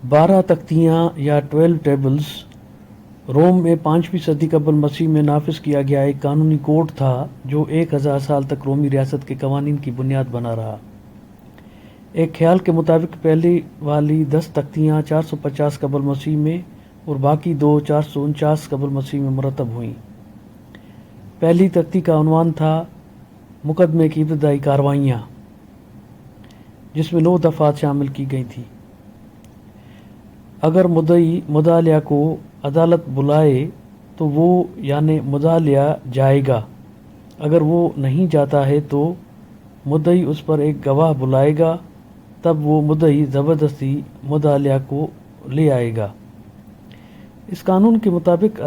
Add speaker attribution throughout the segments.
Speaker 1: 12 تختیاں یا 12 ٹیبلز روم میں 5ویں صدی قبل مسیح میں نافذ کیا گیا ایک قانونی کوڈ تھا جو 1000 سال تک رومی ریاست کے قوانین کی بنیاد بنا رہا۔ ایک خیال کے مطابق پہلی والی 10 تختیاں 450 قبل مسیح میں اور باقی دو 449 قبل مسیح میں مرتب ہوئیں۔ پہلی تختی کا عنوان تھا مقدمے کی ابتدائی کارروائیاں، جس میں 9 دفعات شامل کی گئی تھیں۔ اگر مدعی مدعا کو عدالت بلائے تو وہ یعنی مدعا لیا جائے گا۔ اگر وہ نہیں جاتا ہے تو مدعی اس پر ایک گواہ بلائے گا، تب وہ مدعی زبردستی مدعا کو لے آئے گا۔ اس قانون کے مطابق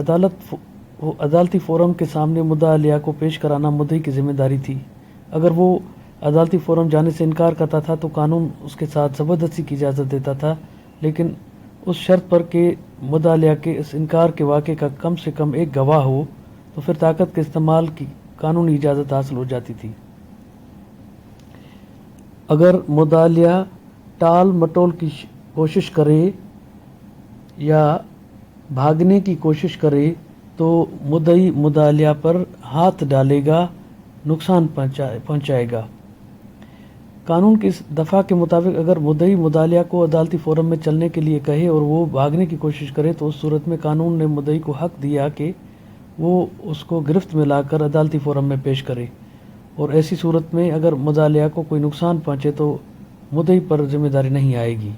Speaker 1: عدالتی فورم کے سامنے مدعا کو پیش کرانا مدعی کی ذمہ داری تھی۔ اگر وہ عدالتی فورم جانے سے انکار کرتا تھا تو قانون اس کے ساتھ زبردستی کی اجازت دیتا تھا، لیکن اس شرط پر کہ مدعا کے اس انکار کے واقعے کا کم سے کم ایک گواہ ہو، تو پھر طاقت کے استعمال کی قانونی اجازت حاصل ہو جاتی تھی۔ اگر مدعا ٹال مٹول کی کوشش کرے یا بھاگنے کی کوشش کرے تو مدعی مدعا پر ہاتھ ڈالے گا، نقصان پہنچائے گا۔ قانون کی اس دفعہ کے مطابق اگر مدعی مدعا کو عدالتی فورم میں چلنے کے لیے کہے اور وہ بھاگنے کی کوشش کرے تو اس صورت میں قانون نے مدعی کو حق دیا کہ وہ اس کو گرفت میں لا کر عدالتی فورم میں پیش کرے، اور ایسی صورت میں اگر مدعا کو کوئی نقصان پہنچے تو مدعی پر ذمہ داری نہیں آئے گی۔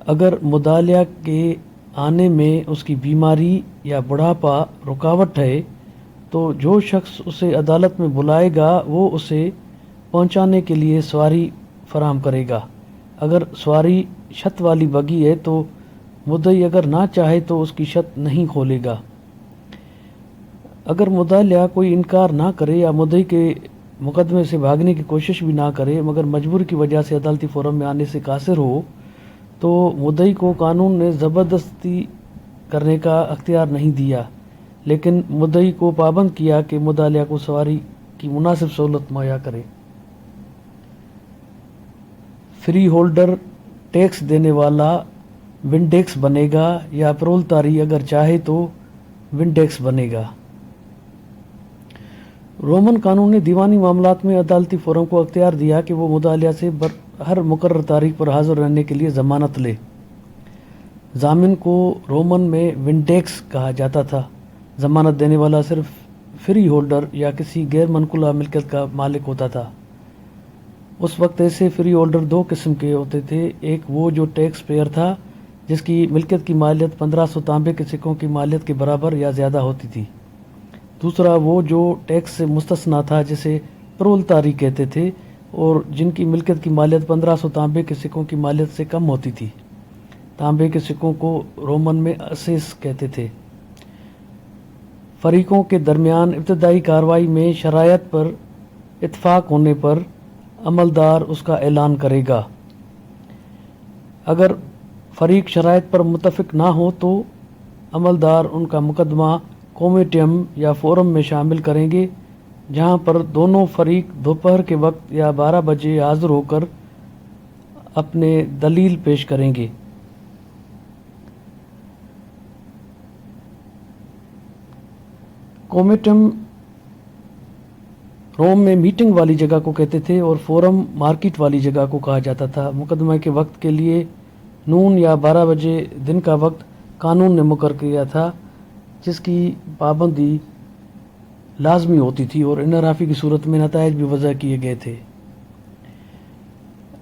Speaker 1: اگر مدعا کے آنے میں اس کی بیماری یا بڑھاپا رکاوٹ ہے تو جو شخص اسے عدالت میں بلائے گا وہ اسے پہنچانے کے لیے سواری فراہم کرے گا۔ اگر سواری چھت والی بگی ہے تو مدعی اگر نہ چاہے تو اس کی چھت نہیں کھولے گا۔ اگر مدعا کوئی انکار نہ کرے یا مدعی کے مقدمے سے بھاگنے کی کوشش بھی نہ کرے مگر مجبوری کی وجہ سے عدالتی فورم میں آنے سے قاصر ہو، تو مدعی کو قانون نے زبردستی کرنے کا اختیار نہیں دیا، لیکن مدعی کو پابند کیا کہ مدعا کو سواری کی مناسب سہولت مہیا کرے۔ فری ہولڈر ٹیکس دینے والا ونڈیکس بنے گا یا پرولتاری اگر چاہے تو ونڈیکس بنے گا۔ رومن قانون نے دیوانی معاملات میں عدالتی فورم کو اختیار دیا کہ وہ مدعا سے ہر مقرر تاریخ پر حاضر رہنے کے لیے ضمانت لے۔ ضامن کو رومن میں ونڈیکس کہا جاتا تھا۔ ضمانت دینے والا صرف فری ہولڈر یا کسی غیر منقولہ ملکیت کا مالک ہوتا تھا۔ اس وقت ایسے فری ہولڈر 2 قسم کے ہوتے تھے، ایک وہ جو ٹیکس پیئر تھا جس کی ملکیت کی مالیت 1500 تانبے کے سکوں کی مالیت کے برابر یا زیادہ ہوتی تھی۔ دوسرا وہ جو ٹیکس سے مستثنیٰ تھا جسے پرولتاری کہتے تھے اور جن کی ملکیت کی مالیت 1500 تانبے کے سکوں کی مالیت سے کم ہوتی تھی۔ تانبے کے سکوں کو رومن میں اسیس کہتے تھے۔ فریقوں کے درمیان ابتدائی کارروائی میں شرائط پر اتفاق ہونے پر عملدار اس کا اعلان کرے گا۔ اگر فریق شرائط پر متفق نہ ہو تو عملدار ان کا مقدمہ کومیٹیم یا فورم میں شامل کریں گے، جہاں پر دونوں فریق دوپہر کے وقت یا 12 بجے حاضر ہو کر اپنے دلیل پیش کریں گے۔ کومیٹیم روم میں میٹنگ والی جگہ کو کہتے تھے اور فورم مارکیٹ والی جگہ کو کہا جاتا تھا۔ مقدمہ کے وقت کے لیے نون یا 12 بجے دن کا وقت قانون نے مقرر کیا تھا، جس کی پابندی لازمی ہوتی تھی اور انحرافی کی صورت میں نتائج بھی وضع کیے گئے تھے۔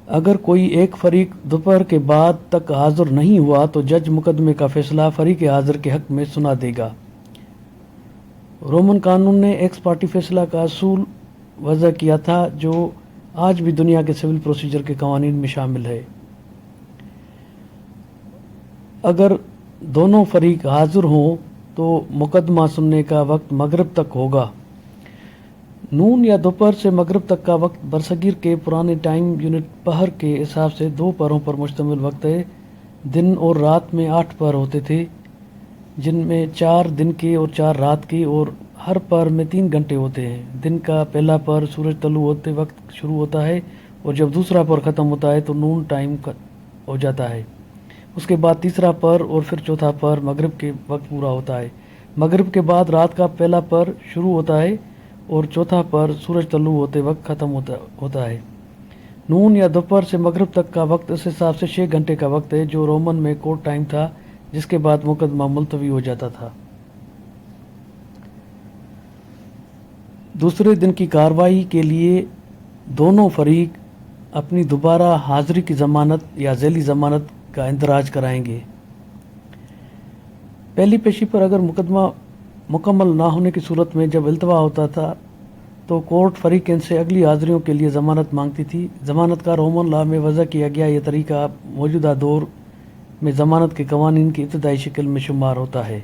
Speaker 1: اگر کوئی ایک فریق دوپہر کے بعد تک حاضر نہیں ہوا تو جج مقدمے کا فیصلہ فریق حاضر کے حق میں سنا دے گا۔ رومن قانون نے ایکس پارٹی فیصلہ کا اصول وضع کیا تھا جو آج بھی دنیا کے سول پروسیجر کے قوانین میں شامل ہے۔ اگر دونوں فریق حاضر ہوں تو مقدمہ سننے کا وقت مغرب تک ہوگا۔ نون یا دوپہر سے مغرب تک کا وقت برصغیر کے پرانے ٹائم یونٹ پہر کے حساب سے 2 پہروں پر مشتمل وقت ہے۔ دن اور رات میں 8 پہر ہوتے تھے، جن میں 4 دن کے اور 4 رات کے، اور ہر پہر میں 3 گھنٹے ہوتے ہیں۔ دن کا پہلا پہر سورج طلوع ہوتے وقت شروع ہوتا ہے اور جب دوسرا پہر ختم ہوتا ہے تو نون ٹائم ہو جاتا ہے۔ اس کے بعد تیسرا پہر اور پھر چوتھا پہر مغرب کے وقت پورا ہوتا ہے۔ مغرب کے بعد رات کا پہلا پہر شروع ہوتا ہے اور چوتھا پہر سورج طلوع ہوتے وقت ختم ہوتا ہے۔ نون یا دوپہر سے مغرب تک کا وقت اس حساب سے 6 گھنٹے کا وقت ہے، جو رومن میں کورٹ ٹائم تھا، جس کے بعد مقدمہ ملتوی ہو جاتا تھا۔ دوسرے دن کی کارروائی کے لیے دونوں فریق اپنی دوبارہ حاضری کی ضمانت یا ذیلی ضمانت کا اندراج کرائیں گے۔ پہلی پیشی پر اگر مقدمہ مکمل نہ ہونے کی صورت میں جب التوا ہوتا تھا تو کورٹ فریقین سے اگلی حاضریوں کے لیے ضمانت مانگتی تھی۔ ضمانت کا رومن لا میں وضع کیا گیا یہ طریقہ موجودہ دور میں ضمانت کے قوانین کی ابتدائی شکل میں شمار ہوتا ہے۔